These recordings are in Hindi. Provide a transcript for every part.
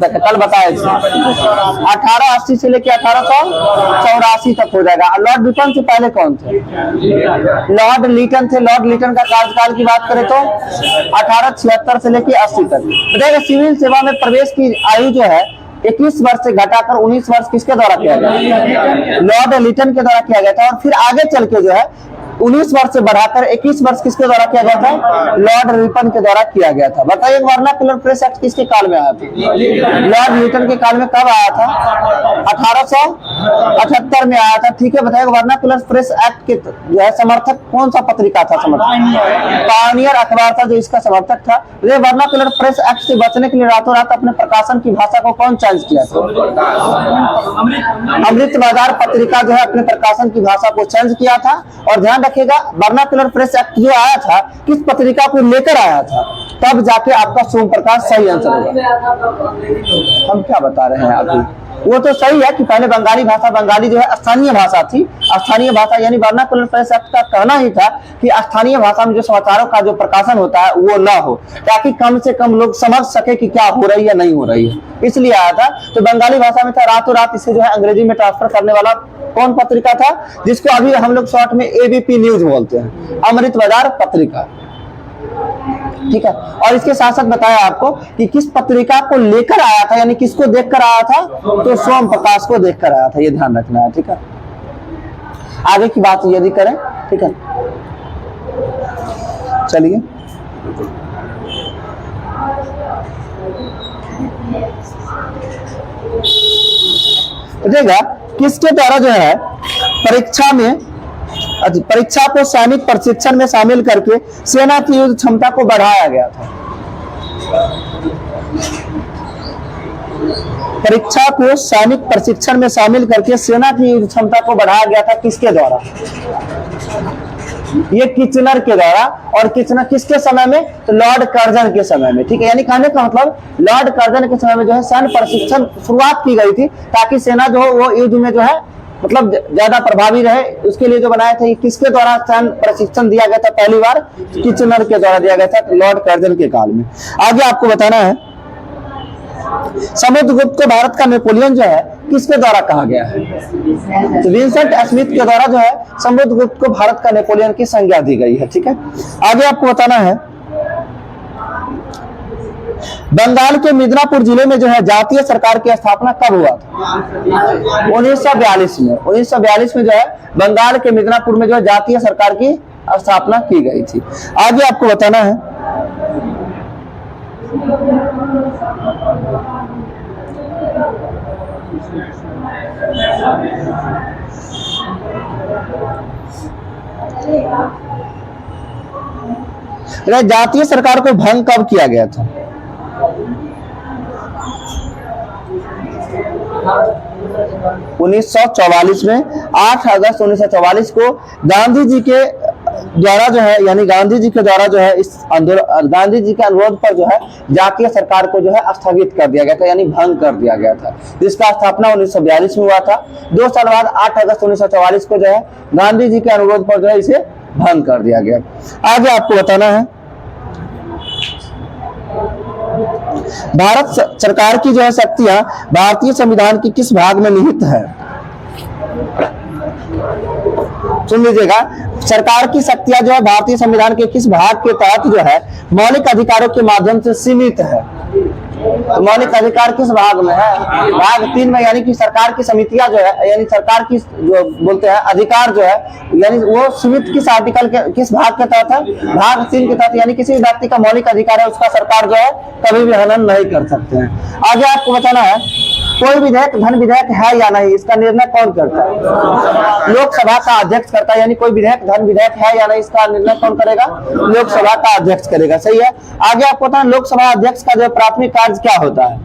कल बताए थे 1880 से लेके 1884 तक हो जाएगा। लॉर्ड रिपन से पहले कौन थे? लॉर्ड लिटन थे। लॉर्ड लिटन का कार्यकाल की बात करें तो 1876 से लेके 80 तक। बताइएगा सिविल सेवा में प्रवेश की आयु जो है 21 वर्ष से घटाकर 19 वर्ष किसके द्वारा किया गया? लॉर्ड लिटन के द्वारा किया गया था। और फिर आगे चल के जो है 19 वर्ष से बढ़ाकर 21 वर्ष किसके द्वारा किया गया था? लॉर्ड रिपन के द्वारा किया गया था। बताइए वर्नाक्युलर प्रेस एक्ट किसके काल में आया था? लॉर्ड लिटन के काल में। कब आया था? 1878 में आया था। ठीक है, बताइए वर्नाक्युलर प्रेस एक्ट के जो है समर्थक कौन सा पत्रिका था? समर्थक पायनियर अखबार था जो इसका समर्थक था। वर्नाक्युलर प्रेस एक्ट से बचने के लिए रातों रात अपने प्रकाशन की भाषा को कौन चेंज किया था? अमृत बाजार पत्रिका जो है अपने प्रकाशन की भाषा को चेंज किया था। और ध्यान रखिएगा वर्नाक्युलर प्रेस एक्ट जो आया था किस पत्रिका को लेकर आया था, तब जाके आपका सोम प्रकाश सही आंसर होगा। हम क्या बता रहे हैं अभी? वो तो सही है कि पहले बंगाली भाषा, बंगाली जो है स्थानीय भाषा थी। स्थानीय भाषा यानी वर्नाक्युलर प्रेस एक्ट का कहना ही था कि स्थानीय भाषा में जो समाचारों का जो प्रकाशन होता है वो ना हो, ताकि कम से कम लोग समझ सके कि क्या हो रही है नहीं हो रही है, इसलिए आया था। तो बंगाली भाषा में था। रातों रात इसे जो है अंग्रेजी में ट्रांसफर करने वाला कौन पत्रिका था? जिसको अभी हम लोग शॉर्ट में एबीपी न्यूज बोलते हैं, अमृत बाजार पत्रिका। ठीक है, और इसके साथ साथ बताया आपको कि किस पत्रिका को लेकर आया था, यानी किसको देखकर आया था? तो सोम प्रकाश को देखकर आया था, ये ध्यान रखना है। ठीक है, आगे की बात यदि करें, ठीक है, चलिए देखिएगा किसके द्वारा जो है परीक्षा को सैनिक प्रशिक्षण में शामिल करके सेना की युद्ध क्षमता को बढ़ाया गया था। परीक्षा को सैनिक प्रशिक्षण में शामिल करके सेना की युद्ध क्षमता को बढ़ाया गया था। किसके द्वारा? ये किचनर के द्वारा। और किचनर किसके समय में? तो लॉर्ड कर्जन के समय में। ठीक है, यानी कहने का मतलब लॉर्ड कर्जन के समय में जो है सैन्य प्रशिक्षण शुरुआत की गई थी, ताकि सेना जो है वो युद्ध में जो है मतलब ज्यादा प्रभावी रहे। उसके लिए जो बनाया था, ये किसके द्वारा सैन्य प्रशिक्षण दिया गया था? पहली बार किचनर के द्वारा दिया गया था, लॉर्ड कर्जन के काल में। आगे आपको बताना है समुद्रगुप्त को भारत का नेपोलियन जो है किसके द्वारा कहा गया है? तो विंसेंट स्मिथ के द्वारा जो है समुद्रगुप्त को भारत का नेपोलियन की संज्ञा दी गई है। ठीक है, आगे आपको बताना है बंगाल के मिदनापुर जिले में जो है जातीय सरकार की स्थापना कब हुआ था? 1942 में। 1942 में जो है बंगाल के मिदनापुर में जो है जातीय सरकार की स्थापना की गई थी। आगे आपको बताना है जातीय सरकार को भंग कब किया गया था? 1944 में। 8 अगस्त 1944 को गांधी जी के द्वारा जो है, यानी गांधी जी के द्वारा जो है इस आंदोलन, गांधी जी के अनुरोध पर जो है जातीय सरकार को जो है स्थगित कर दिया गया था, यानी भंग कर दिया गया था, जिसका स्थापना 1942 में हुआ था। 2 साल बाद 8 अगस्त 1944 को जो है गांधी जी के अनुरोध पर जो है इसे भंग कर दिया गया। आगे आपको बताना है भारत सरकार की जो है शक्तियां भारतीय संविधान के किस भाग में निहित है? सुन लीजिएगा, सरकार की शक्तियां जो है भारतीय संविधान के किस भाग के तहत जो है मौलिक अधिकारों के माध्यम से सीमित है? तो मौलिक अधिकार किस भाग में है? भाग 3 में, यानी कि सरकार की समितियां जो है, यानी सरकार की जो बोलते हैं अधिकार जो है, यानी वो सीमित किस आर्टिकल के किस भाग के तहत है? भाग 3 के तहत। यानी किसी व्यक्ति का मौलिक अधिकार है, उसका सरकार जो है कभी भी हनन नहीं कर सकते हैं। आगे आपको बताना है कोई विधेयक धन विधेयक है या नहीं, इसका निर्णय कौन करता है? लोकसभा का अध्यक्ष करता है। यानी कोई विधेयक धन विधेयक है या नहीं, इसका निर्णय कौन करेगा? लोकसभा का अध्यक्ष करेगा। सही है। आगे आपको पता है लोकसभा अध्यक्ष का जो प्राथमिक कार्य क्या होता है?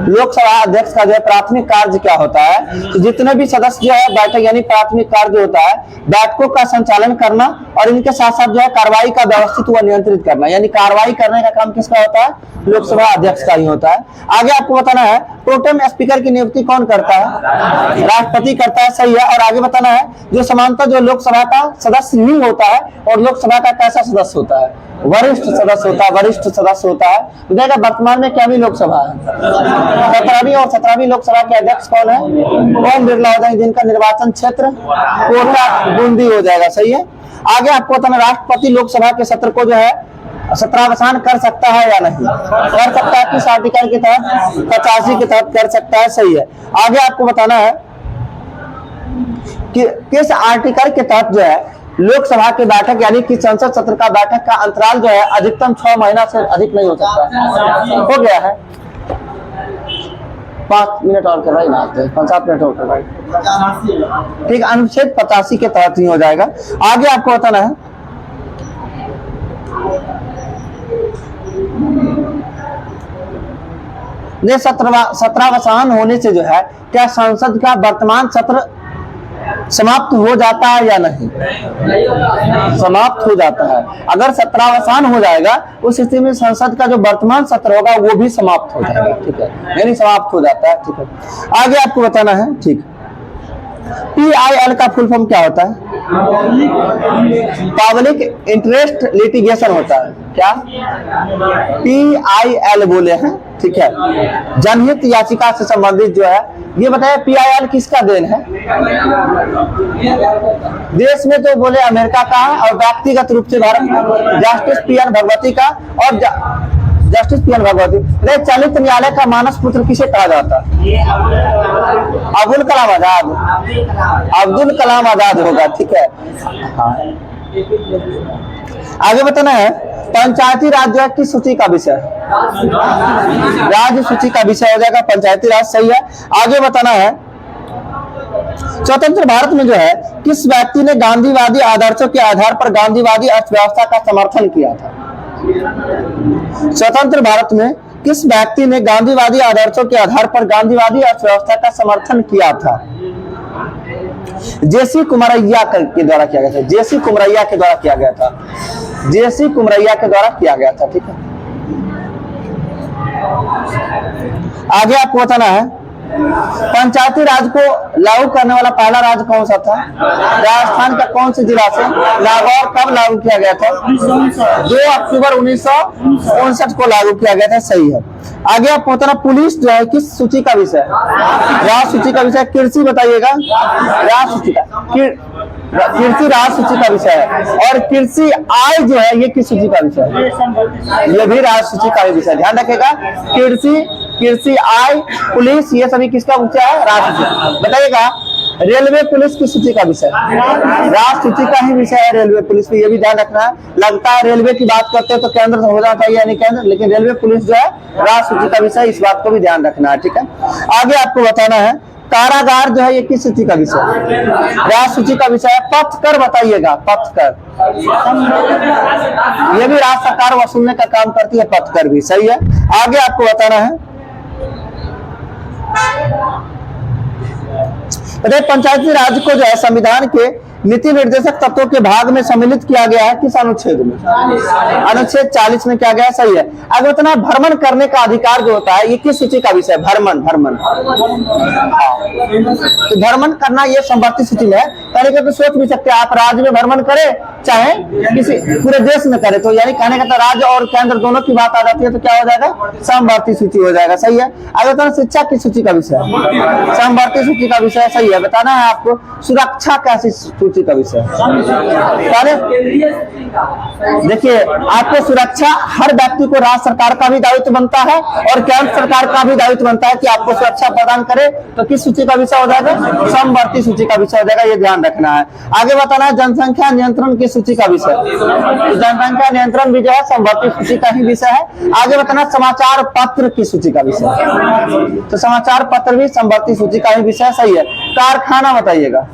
लोकसभा अध्यक्ष का जो है प्राथमिक कार्य क्या होता है? तो जितने भी सदस्य जो है बैठक, यानी प्राथमिक कार्य होता है बैठकों का संचालन करना और इनके साथ साथ जो है कार्रवाई का व्यवस्थित व नियंत्रित करना, यानी कार्रवाई करने का काम किसका होता है? लोकसभा अध्यक्ष का ही होता है। आगे आपको बताना है प्रोटेम स्पीकर की नियुक्ति कौन करता है? राष्ट्रपति करता है, सही है। और आगे बताना है जो समानता जो लोकसभा का सदस्य नहीं होता है और लोकसभा का कैसा सदस्य होता है? वरिष्ठ सदस्य होता है, वरिष्ठ सदस्य होता है। देखिए वर्तमान में क्या भी लोकसभा है? 17वीं और 17वीं लोकसभा के अध्यक्ष कौन है? ओम बिरला हो जाएंगे, जिनका निर्वाचन क्षेत्र कोटा बूंदी हो जाएगा, सही है। आगे आपको बताना राष्ट्रपति लोकसभा के सत्र को जो है सत्रावसान कर सकता है या नहीं? कर सकता है। किस आर्टिकल के तहत? 85 के तहत कर सकता है, सही है। आगे आपको बताना है कि किस आर्टिकल के तहत जो है लोकसभा की बैठक यानी कि संसद सत्र का बैठक का अंतराल जो है अधिकतम 6 महीना से अधिक नहीं हो सकता। हो गया है 5 मिनट और करवाई ना, 5-7 मिनट और करवाई, ठीक। अनुच्छेद 85 के तहत ही हो जाएगा। आगे आपको बताना है सत्रावसान होने से जो है क्या संसद का वर्तमान सत्र समाप्त हो जाता है या नहीं? समाप्त हो जाता है। अगर सत्रावसान हो जाएगा उस स्थिति में संसद का जो वर्तमान सत्र होगा वो भी समाप्त हो जाएगा, ठीक है, यानी समाप्त हो जाता है, ठीक है। आगे आपको बताना है, ठीक। PIL का फुल फॉर्म क्या होता है? पब्लिक इंटरेस्ट लिटिगेशन होता है। क्या PIL बोले हैं, ठीक है, जनहित याचिका से संबंधित जो है। ये बताया PIL किसका देन है? देश में तो बोले अमेरिका का है और व्यक्तिगत रूप से भारत जस्टिस PN भगवती का और जस्टिस PN भगवती। चलित न्यायालय का मानस पुत्र किसे कहा जाता है? अब्दुल कलाम आजाद। अब्दुल कलाम आजाद होगा, ठीक है। हाँ। आगे बताना है पंचायती राज की सूची का विषय राज्य सूची का विषय हो जाएगा पंचायती राज, सही है। आगे बताना है स्वतंत्र भारत में जो है किस व्यक्ति ने गांधीवादी आदर्शों के आधार पर गांधीवादी अर्थव्यवस्था का समर्थन किया था? स्वतंत्र भारत में किस व्यक्ति ने गांधीवादी आदर्शों के आधार पर गांधीवादी अर्थव्यवस्था का समर्थन किया था? जेसी कुमरैया के द्वारा किया गया था। जेसी कुमरैया के द्वारा किया गया था। जेसी कुमरैया के द्वारा किया गया था, ठीक है। आगे आपको बताना है पंचायती राज को लागू करने वाला पहला राज्य कौन सा था? राजस्थान का कौन से जिला से? नागौर। कब लागू किया गया था? 2 अक्टूबर 1959 को लागू किया गया था, सही है। आगे आप बताना पुलिस जो है किस सूची का विषय? राज सूची का विषय। कृषि बताइएगा। राज सूची का कृषि राज सूची का विषय है। और कृषि आय जो है ये किस सूची का विषय है? ये भी राज सूची का विषय, ध्यान रखेगा। कृषि आय पुलिस ये सभी किसका विषय है? राज सूची। बताइएगा रेलवे पुलिस की सूची का विषय राज सूची का ही विषय है। रेलवे पुलिस में ये भी ध्यान रखना है। लगता है रेलवे की बात करते हैं तो केंद्र हो जाता है यानी केंद्र, लेकिन रेलवे पुलिस जो है राज सूची का विषय, इस बात को भी ध्यान रखना है, ठीक है। आगे आपको बताना है कारागार जो है ये किस सूची का विषय? राज सूची का विषय है। पथकर बताइएगा। पथकर ये भी राज्य सरकार वसूलने का काम करती है, पथकर भी, सही है। आगे आपको बताना है पंचायती राज को जो है संविधान के नीति निर्देशक तत्वों के भाग में सम्मिलित किया गया है किस अनुच्छेद में? अनुच्छेद 40 में किया गया है, सही है। अगर उतना भ्रमण करने का अधिकार जो होता है ये किस सूची का विषय? भ्रमण। तो भ्रमण करना ये संवर्ती सूची में है। कहने का तो सोच भी सकते हैं आप राज्य में भ्रमण करें चाहे किसी पूरे देश में करे, तो यानी कहने का तो राज्य और केंद्र दोनों की बात आ जाती है तो क्या हो जाएगा? समवर्ती सूची हो जाएगा, सही है। अगर शिक्षा की सूची का विषय समवर्ती सूची का विषय, सही है। बताना है आपको सुरक्षा कैसी सूची का विषय। देखिए आपको सुरक्षा हर व्यक्ति को राज्य सरकार का भी दायित्व बनता है और केंद्र सरकार का भी दायित्व बनता है कि आपको सुरक्षा प्रदान करे, तो किस सूची का विषय हो जाएगा? समवर्ती सूची का विषय हो जाएगा, ये ध्यान रखना है। आगे बताना है जनसंख्या नियंत्रण की सूची का विषय। जनसंख्या नियंत्रण भी जो है समवर्ती सूची का ही विषय है। आगे बताना समाचार पत्र की सूची का विषय, तो समाचार पत्र भी समवर्ती सूची का ही विषय, सही है। कारखाना बताइएगा।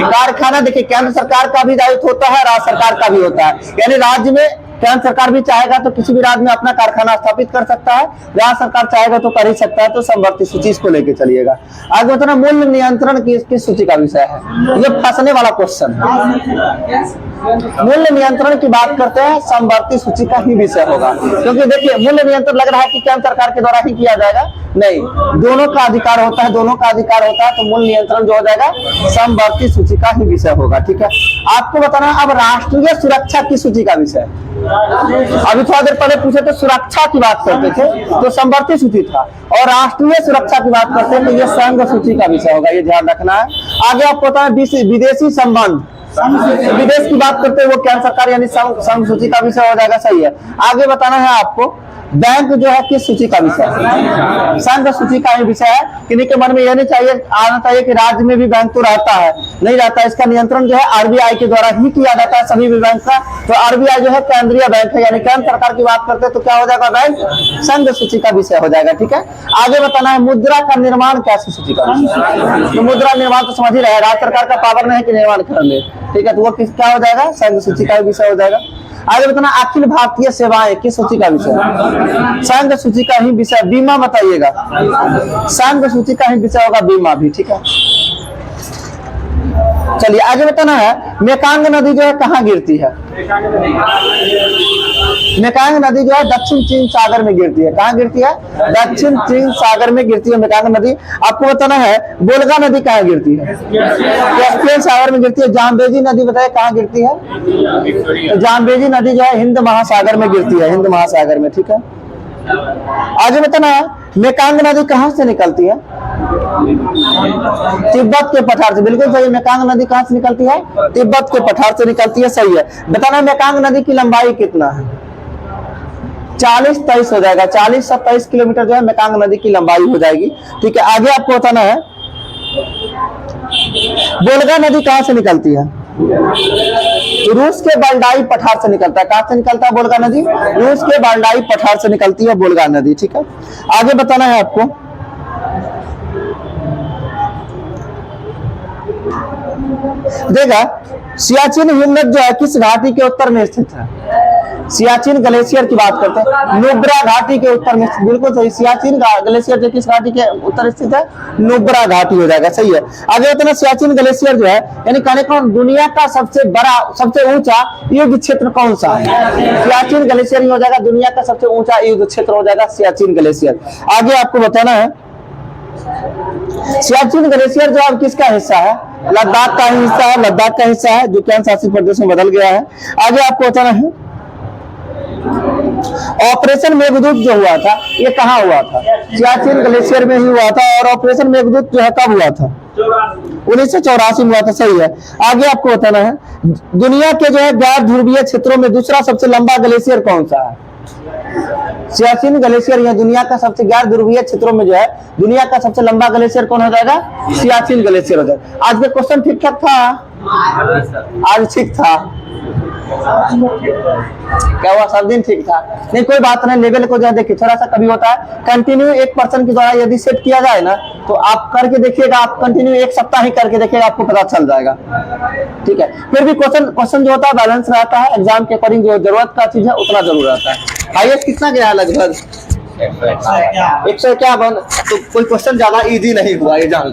कारखाना देखिए केंद्र सरकार का भी दायित्व होता है, राज्य सरकार का भी होता है। यानी राज्य में केंद्र सरकार भी चाहेगा तो किसी भी राज्य में अपना कारखाना स्थापित कर सकता है, राज्य सरकार चाहेगा तो कर ही सकता है, तो समवर्ती सूची इसको लेके चलिएगा। आगे बताना मूल्य नियंत्रण की सूची का विषय है। ये फंसने वाला क्वेश्चन है। मूल्य नियंत्रण की बात करते हैं समवर्ती सूची का ही विषय होगा, क्योंकि देखिए मूल्य नियंत्रण लग रहा है कि केंद्र सरकार के द्वारा ही किया जाएगा, नहीं, दोनों का अधिकार होता है, दोनों का अधिकार होता है, तो मूल नियंत्रण जो हो जाएगा समवर्ती सूची का ही विषय होगा। ठीक है, आपको बताना अब राष्ट्रीय सुरक्षा की सूची का विषय। अभी थोड़ा देर पहले पूछे तो सुरक्षा की बात करते थे तो समवर्ती सूची था, और राष्ट्रीय सुरक्षा की बात करते हैं तो ये संघ सूची का विषय होगा, ये ध्यान रखना है। आगे आपको पता है विदेशी संबंध, विदेश की बात करते हैं वो केंद्र सरकार यानी संघ सूची का विषय हो जाएगा। सही है। आगे बताना है आपको बैंक जो है किस सूची का विषय है, संघ सूची का ही विषय है। किन्हीं के मन में यह नहीं चाहिए आना चाहिए कि राज्य में भी बैंक तो रहता है, नहीं रहता। इसका नियंत्रण जो है आरबीआई के द्वारा ही किया जाता है सभी भी बैंक का। तो आरबीआई जो है केंद्रीय बैंक है, यानी केंद्र सरकार की बात करते हैं तो क्या हो जाएगा, बैंक संघ सूची का विषय हो जाएगा। ठीक है, आगे बताना है मुद्रा का निर्माण कैसी सूची का विषय। तो मुद्रा निर्माण तो समझ ही रहे, राज्य सरकार का पावर नहीं है कि निर्माण कर ले। ठीक है, तो वो क्या हो जाएगा, संघ सूची का विषय हो जाएगा। आगे बताना अखिल भारतीय सेवाएं किस सूची का विषय, संघ सूची का ही विषय। बीमा बताइएगा, संघ सूची का ही विषय होगा बीमा भी। ठीक है, चलिए आगे बताना है मेकांग नदी जो है कहाँ गिरती है। मेकांग नदी जो है दक्षिण चीन सागर में गिरती है। कहाँ गिरती है, दक्षिण चीन सागर में गिरती है मेकांग नदी। आपको बताना है बोलगा नदी कहाँ गिरती है, कैस्पियन सागर में गिरती है। जाम्बेजी नदी बताइए कहाँ गिरती है, तो जाम्बेजी नदी जो है हिंद महासागर में गिरती है, हिंद महासागर में। ठीक है, आगे बताना है मेकांग नदी कहाँ से निकलती है, तिब्बत के पठार से। बिल्कुल सही, मेकांग नदी कहाँ से निकलती है, तिब्बत के पठार से निकलती है। सही है। बताना मेकांग नदी की लंबाई कितना है, 40-23 हो जाएगा, 40-27 किलोमीटर जो है मेकांग नदी की लंबाई हो जाएगी। ठीक है, आगे आपको बताना है बोलगा नदी कहाँ से निकलती है, रूस के बाल्डाई पठार से निकलता है। कहां से निकलता है बोलगा नदी, रूस के बाल्डाई पठार से निकलती है बोलगा नदी। ठीक है, आगे बताना है आपको देखा सियाचिन हिमनद जो है किस घाटी के उत्तर में स्थित है, सियाचिन ग्लेशियर की बात करते हैं, नुब्रा घाटी के उत्तर में। बिल्कुल सही, सियाचिन ग्लेशियर जो किस घाटी के उत्तर स्थित है, नुब्रा घाटी हो जाएगा। सही है। आगे बताना सियाचिन ग्लेशियर जो है यानी कहने को दुनिया का सबसे बड़ा सबसे ऊंचा युद्ध क्षेत्र कौन सा है, सियाचिन ग्लेशियर ही हो जाएगा, दुनिया का सबसे ऊंचा युद्ध क्षेत्र हो जाएगा सियाचिन ग्लेशियर। आगे आपको बताना है सियाचिन ग्लेशियर जो अब किसका हिस्सा है, लद्दाख का हिस्सा है, लद्दाख का हिस्सा है जो केंद्र शासित प्रदेश में बदल गया है। आगे आपको बताना है ऑपरेशन मेघदूत जो हुआ था ये कहाँ हुआ था, सियाचिन ग्लेशियर में ही हुआ था। और ऑपरेशन मेघदूत जो है कब हुआ था, 1984 में हुआ था। सही है। आगे आपको बताना है दुनिया के जो है गैर ध्रुवीय क्षेत्रों में दूसरा सबसे लंबा ग्लेशियर कौन सा है, सियाचिन ग्लेशियर या दुनिया का सबसे गैर ध्रुवीय क्षेत्रों में जो है दुनिया का सबसे लंबा ग्लेशियर कौन हो जाएगा, सियाचिन ग्लेशियर हो जाएगा। आज के क्वेश्चन ठीक ठाक था, आज ठीक था, क्या हुआ, सब दिन ठीक था, नहीं कोई बात नहीं। लेवल को जो है देखिए थोड़ा सा कभी होता है कंटिन्यू एक पर्सन के द्वारा यदि सेट किया जाए ना तो आप करके देखिएगा, आप कंटिन्यू एक सप्ताह ही करके देखिएगा, आपको पता चल जाएगा। ठीक है, फिर भी क्वेश्चन जो होता है बैलेंस रहता है, एग्जाम के अकॉर्डिंग जो जरूरत का चीज है उतना जरूर रहता है। हाईएस्ट कितना गया लगभग 151, तो कोई क्वेश्चन ज्यादा इजी नहीं हुआ ये जान